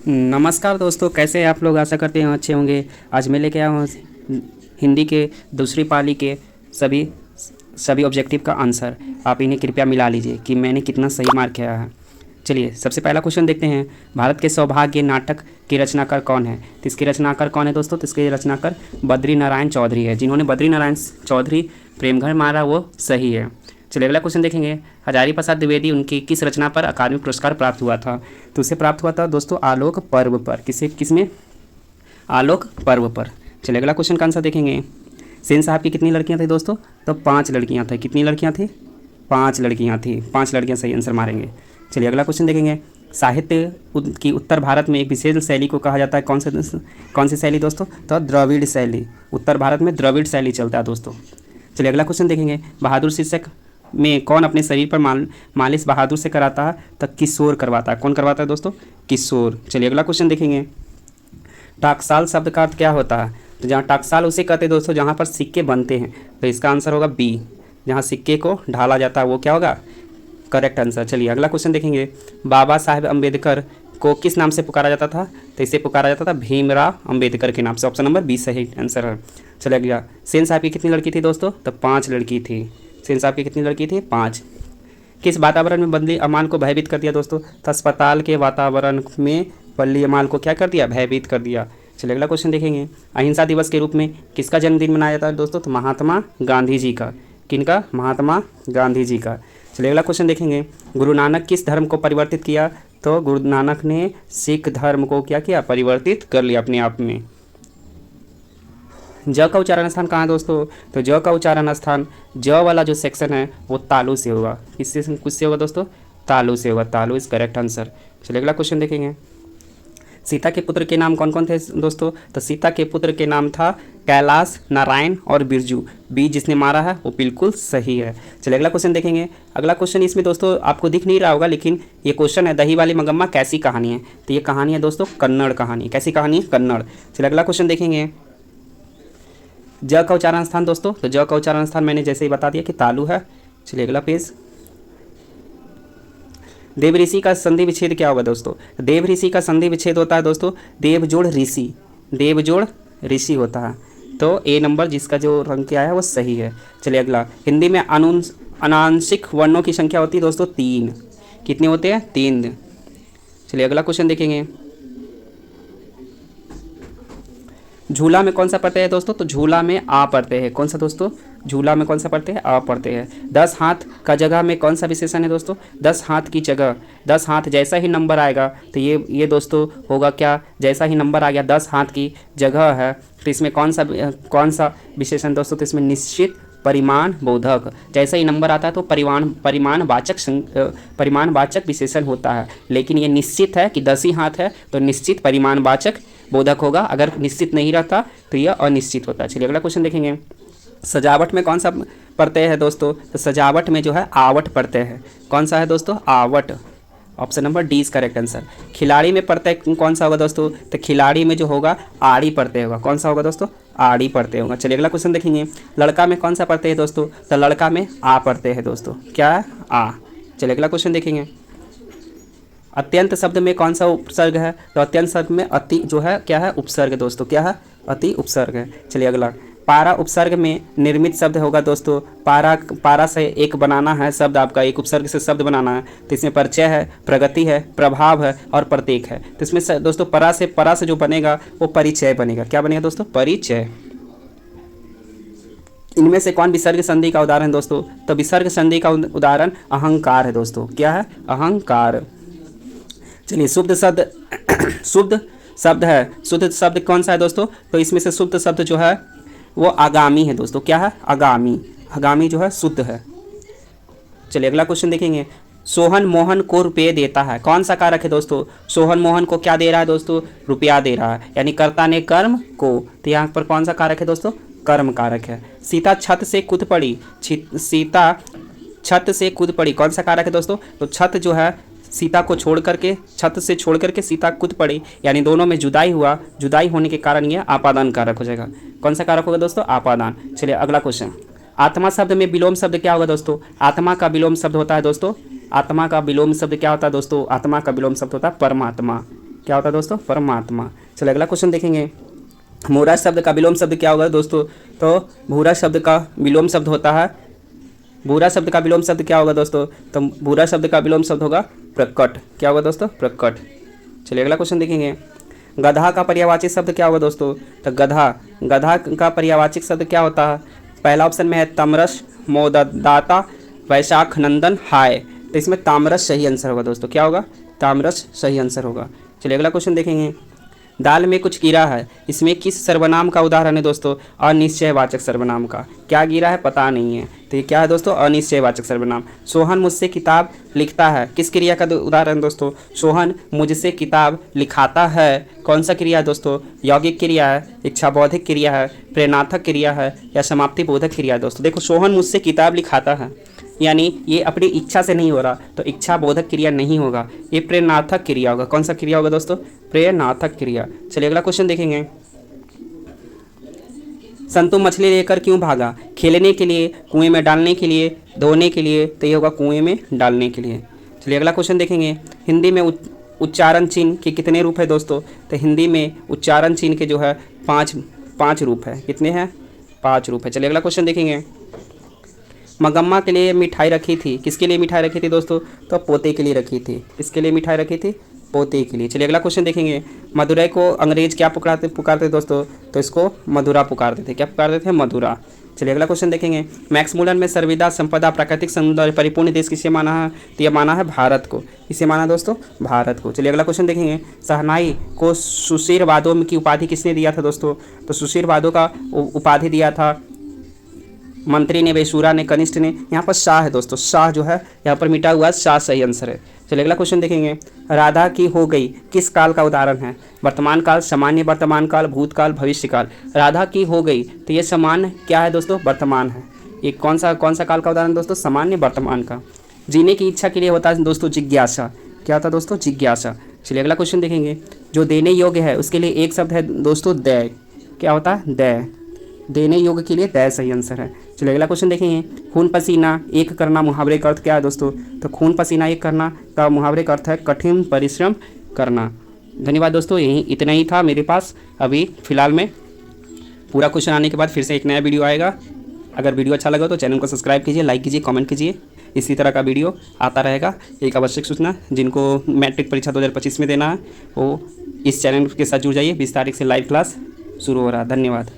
नमस्कार दोस्तों, कैसे हैं आप लोग। आशा करते हैं अच्छे होंगे। आज मैं लेके आया हूँ हिंदी के दूसरी पाली के सभी सभी ऑब्जेक्टिव का आंसर। आप इन्हें कृपया मिला लीजिए कि मैंने कितना सही मार्क किया है। चलिए सबसे पहला क्वेश्चन देखते हैं। भारत के सौभाग्य नाटक की रचनाकार कौन है। तो इसके रचनाकार कौन है दोस्तों। तो इसके रचनाकार बद्री नारायण चौधरी है। जिन्होंने बद्री नारायण चौधरी प्रेमघर मारा वो सही है। चलिए अगला क्वेश्चन देखेंगे। हजारी प्रसाद द्विवेदी उनकी किस रचना पर अकादमी पुरस्कार प्राप्त हुआ था। तो उसे प्राप्त हुआ था दोस्तों आलोक पर्व पर। किसमें, आलोक पर्व पर। चलिए अगला क्वेश्चन का आंसर देखेंगे। सेन साहब की कितनी लड़कियां थी दोस्तों। तो 5 लड़कियां थी। कितनी लड़कियां थी, 5 लड़कियां थी। 5 लड़कियां सही आंसर मारेंगे। चलिए अगला क्वेश्चन देखेंगे। साहित्य की उत्तर भारत में एक विशेष शैली को कहा जाता है। कौन सी शैली दोस्तों। तो द्रविड़ शैली। उत्तर भारत में द्रविड़ शैली चलता है दोस्तों। चलिए अगला क्वेश्चन देखेंगे। बहादुर शीर्षक में कौन अपने शरीर पर मालिश बहादुर से कराता है। तो किशोर करवाता है। कौन करवाता है दोस्तों, किशोर। चलिए अगला क्वेश्चन देखेंगे। टाकसाल शब्द का अर्थ क्या होता है। तो जहाँ टाकसाल उसे कहते हैं दोस्तों जहाँ पर सिक्के बनते हैं। तो इसका आंसर होगा बी, जहाँ सिक्के को ढाला जाता है वो क्या होगा, करेक्ट आंसर। चलिए अगला क्वेश्चन देखेंगे। बाबा साहेब अम्बेडकर को किस नाम से पुकारा जाता था। तो इसे पुकारा जाता था भीमराव अम्बेडकर के नाम से। ऑप्शन नंबर बी सही आंसर है। चलिए अगला। सेन साहब की कितनी लड़की थी दोस्तों। तो 5 लड़की थी। सेन साहब की कितनी लड़की थी, 5। किस वातावरण में बल्ली अमान को भयभीत कर दिया दोस्तों। तो अस्पताल के वातावरण में बल्ली अमान को क्या कर दिया, भयभीत कर दिया। चलिए अगला क्वेश्चन देखेंगे। अहिंसा दिवस के रूप में किसका जन्मदिन मनाया जाता है दोस्तों। तो महात्मा गांधी जी का। किनका, महात्मा गांधी जी का। चलिए अगला क्वेश्चन देखेंगे। गुरु नानक किस धर्म को परिवर्तित किया। तो गुरु नानक ने सिख धर्म को क्या किया, परिवर्तित कर लिया अपने आप में। ज का उच्चारण स्थान कहाँ है दोस्तों। तो ज का उच्चारण स्थान, ज वाला जो सेक्शन है वो तालु से होगा। किससे होगा दोस्तों, तालु से होगा। तालु इज करेक्ट आंसर। चलिए अगला क्वेश्चन देखेंगे। सीता के पुत्र के नाम कौन कौन थे दोस्तों। तो सीता के पुत्र के नाम था कैलाश, नारायण और बिरजू। बी जिसने मारा है वो बिल्कुल सही है। चलिए अगला क्वेश्चन देखेंगे। अगला क्वेश्चन इसमें दोस्तों आपको दिख नहीं रहा होगा, लेकिन ये क्वेश्चन है दही वाली मंगम्मा कैसी कहानी है। तो ये कहानी है दोस्तों कन्नड़ कहानी। कैसी कहानी है, कन्नड़। चलिए अगला क्वेश्चन देखेंगे। ज का उच्चारण स्थान दोस्तों। तो ज का उच्चारण स्थान मैंने जैसे ही बता दिया कि तालु है। चलिए अगला पेज। देव ऋषि का संधि विच्छेद क्या होगा दोस्तों। देव ऋषि का संधि विच्छेद होता है दोस्तों देव जोड़ ऋषि। देव जोड़ ऋषि होता है। तो ए नंबर जिसका जो रंग किया है वो सही है। चलिए अगला। हिंदी में अनांशिक वर्णों की संख्या होती है दोस्तों 3। कितने होते हैं, 3। चलिए अगला क्वेश्चन देखेंगे। झूला में कौन सा पढ़ते हैं दोस्तों। तो झूला में आ पढ़ते हैं। कौन सा दोस्तों, झूला में कौन सा पढ़ते हैं, आ पढ़ते हैं। 10 हाथ का जगह में कौन सा विशेषण है दोस्तों। 10 हाथ की जगह, 10 हाथ जैसा ही नंबर आएगा तो ये दोस्तों होगा क्या, जैसा ही नंबर आ गया 10 हाथ की जगह है तो इसमें कौन सा विशेषण दोस्तों। तो इसमें निश्चित परिमाण बोधक। जैसा ही नंबर आता है तो परिमाणवाचक विशेषण होता है। लेकिन ये निश्चित है कि 10 ही हाथ है तो निश्चित परिमाणवाचक बोधक होगा। अगर निश्चित नहीं रहता तो यह अनिश्चित होता है। चलिए अगला क्वेश्चन देखेंगे। सजावट में कौन सा पढ़ते हैं दोस्तों। तो सजावट में जो है आवट पढ़ते हैं। कौन सा है दोस्तों, out. Option number D is correct answer. खिलाड़ी में पढ़ते हैं कौन सा होगा दोस्तों। तो खिलाड़ी में जो होगा आड़ी पढ़ते होगा। कौन सा होगा दोस्तों, आड़ी पढ़ते होगा। चलिए अगला क्वेश्चन देखेंगे। लड़का में कौन सा पढ़ते हैं दोस्तों। तो लड़का में आ पढ़ते हैं दोस्तों। क्या है, आ। चलिए अगला क्वेश्चन देखेंगे। अत्यंत शब्द में कौन सा उपसर्ग है। तो अत्यंत शब्द में अति जो है क्या है, उपसर्ग दोस्तों। क्या है, अति उपसर्ग है। चलिए अगला। पारा उपसर्ग में निर्मित शब्द होगा दोस्तों। पारा से एक बनाना है शब्द, आपका एक उपसर्ग से शब्द बनाना है। तो इसमें परिचय है, प्रगति है, प्रभाव है और प्रतीक है। तो इसमें दोस्तों परा से जो बनेगा वो परिचय बनेगा। क्या बनेगा दोस्तों, परिचय। इनमें से कौन विसर्ग संधि का उदाहरण दोस्तों। तो विसर्ग संधि का उदाहरण अहंकार है दोस्तों। क्या है, अहंकार। चलिए शुद्ध शब्द है। शुद्ध शब्द कौन सा है दोस्तों। तो इसमें से शुद्ध शब्द जो है वो आगामी है दोस्तों। क्या है, आगामी। आगामी जो है शुद्ध है। चलिए अगला क्वेश्चन देखेंगे। सोहन मोहन को रुपये देता है। कौन सा कारक है दोस्तों। सोहन मोहन को क्या दे रहा है दोस्तों, रुपया दे रहा है। यानी कर्ता ने कर्म को। तो यहाँ पर कौन सा कारक है दोस्तों, कर्म कारक है। सीता छत से कूद पड़ी। सीता छत से कूद पड़ी कौन सा कारक है दोस्तों। तो छत जो है सीता को छोड़ करके, छत से छोड़ करके सीता कूद पड़ी, यानी दोनों में जुदाई हुआ। जुदाई होने के कारण यह आपादान कारक हो जाएगा। कौन सा कारक होगा दोस्तों, आपादान। चलिए अगला क्वेश्चन। आत्मा शब्द में विलोम शब्द क्या होगा दोस्तों। आत्मा का विलोम शब्द होता है दोस्तों, आत्मा का विलोम शब्द क्या होता है दोस्तों। आत्मा का विलोम शब्द होता है परमात्मा। क्या होता है दोस्तों? परमात्मा। चलिए अगला क्वेश्चन देखेंगे। भूरा शब्द का विलोम शब्द क्या होगा दोस्तों? तो भूरा शब्द का विलोम शब्द होता है, भूरा शब्द का विलोम शब्द क्या होगा दोस्तों? तो भूरा शब्द का विलोम शब्द होगा प्रकट। क्या होगा दोस्तों? प्रकट। चलिए अगला क्वेश्चन देखेंगे। गधा का पर्यायवाची शब्द क्या होगा दोस्तों? तो गधा का पर्यायवाचिक शब्द क्या होता है? पहला ऑप्शन में है तमरस, मोददाता, वैशाख नंदन, हाय। तो इसमें तामरस सही आंसर होगा दोस्तों। क्या होगा? तामरस सही आंसर होगा। चलिए अगला क्वेश्चन देखेंगे। दाल में कुछ गिरा है, इसमें किस सर्वनाम का उदाहरण है दोस्तों? अनिश्चयवाचक सर्वनाम का। क्या गिरा है पता नहीं है, तो ये क्या है दोस्तों? अनिश्चयवाचक सर्वनाम। सोहन मुझसे किताब लिखता है, किस क्रिया का उदाहरण दोस्तों? सोहन मुझसे किताब लिखाता है, कौन सा क्रिया है दोस्तों? यौगिक क्रिया है, इच्छाबोधक क्रिया है, प्रेरणात्मक क्रिया है, या समाप्ति बोधक क्रिया है दोस्तों? देखो, सोहन मुझसे किताब लिखाता है यानी ये अपनी इच्छा से नहीं हो रहा, तो इच्छा बोधक क्रिया नहीं होगा, ये प्रेरणार्थक क्रिया होगा। कौन सा क्रिया होगा दोस्तों? प्रेरणार्थक क्रिया। चलिए अगला क्वेश्चन देखेंगे। संतु मछली लेकर क्यों भागा? खेलने के लिए, कुएं में डालने के लिए, धोने के लिए? तो ये होगा कुएं में डालने के लिए। चलिए अगला क्वेश्चन देखेंगे। हिंदी में उच्चारण चिन्ह के कितने रूप है दोस्तों? तो हिंदी में उच्चारण चिन्ह के जो है पाँच रूप है। कितने हैं? 5 रूप है। चलिए अगला क्वेश्चन देखेंगे। मगम्मा के लिए मिठाई रखी थी, किसके लिए मिठाई रखी थी दोस्तों? तो पोते के लिए रखी थी। किसके लिए मिठाई रखी थी? पोते के लिए। चलिए अगला क्वेश्चन देखेंगे। मदुरै को अंग्रेज क्या पुकारते दोस्तों? तो इसको मधुरा पुकारते थे। क्या पुकारते थे? मधुरा। चलिए अगला क्वेश्चन देखेंगे। मैक्स मुलर में सर्वदा संपदा प्राकृतिक सौंदर्य परिपूर्ण देश किसे माना है? तो यह माना है भारत को। किसे माना दोस्तों? भारत को। चलिए अगला क्वेश्चन देखेंगे। शहनाई को सुशीरवादों की उपाधि किसने दिया था दोस्तों? तो सुशीरवादों का उपाधि दिया था मंत्री ने, बेशूरा ने, कनिष्ठ ने। यहाँ पर शाह है दोस्तों, शाह जो है यहाँ पर मिटा हुआ है, शाह सही आंसर है। चलिए अगला क्वेश्चन देखेंगे। राधा की हो गई किस काल का उदाहरण है? वर्तमान काल, सामान्य वर्तमान काल, भूतकाल, भविष्य काल। राधा की हो गई तो ये सामान्य क्या है दोस्तों? वर्तमान है। ये कौन सा काल का उदाहरण दोस्तों? सामान्य वर्तमान का। जीने की इच्छा के लिए होता है दोस्तों जिज्ञासा। क्या होता है दोस्तों? जिज्ञासा। चलिए अगला क्वेश्चन देखेंगे। जो देने योग्य है उसके लिए एक शब्द है दोस्तों, दय। क्या होता है? दय। देने योग्य के लिए दय सही आंसर है। चलिए अगला क्वेश्चन देखेंगे। खून पसीना एक करना मुहावरे का अर्थ क्या है दोस्तों? तो खून पसीना एक करना का मुहावरे का अर्थ है कठिन परिश्रम करना। धन्यवाद दोस्तों, यही इतना ही था मेरे पास अभी फ़िलहाल में। पूरा क्वेश्चन आने के बाद फिर से एक नया वीडियो आएगा। अगर वीडियो अच्छा लगा तो चैनल को सब्सक्राइब कीजिए, लाइक कीजिए, कमेंट कीजिए। इसी तरह का वीडियो आता रहेगा। एक आवश्यक सूचना, जिनको मैट्रिक परीक्षा 2025 में देना है वो इस चैनल के साथ जुड़ जाइए। 20 तारीख से लाइव क्लास शुरू हो रहा है। धन्यवाद।